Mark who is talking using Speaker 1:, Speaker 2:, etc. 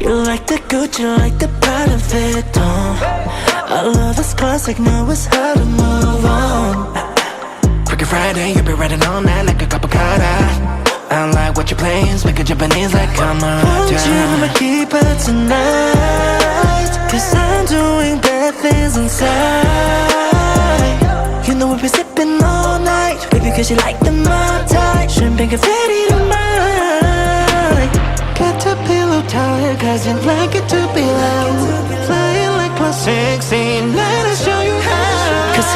Speaker 1: You like the Gucci, like the Prada Vuitton. I love this classic, know it's hard to move on. Freaky Friday, you be riding all night like a cup of coda. I like what you're playing, speaking Japanese like Kamada. Won't you keep it tonight? Cause I'm doing bad things inside. You know we'll be sipping all night, baby, cause you like the Mai Tai. Champagne confetti to mine. Got to pillow tired cause you like it to be loud. Flying like plus 16, let us show you how. Cause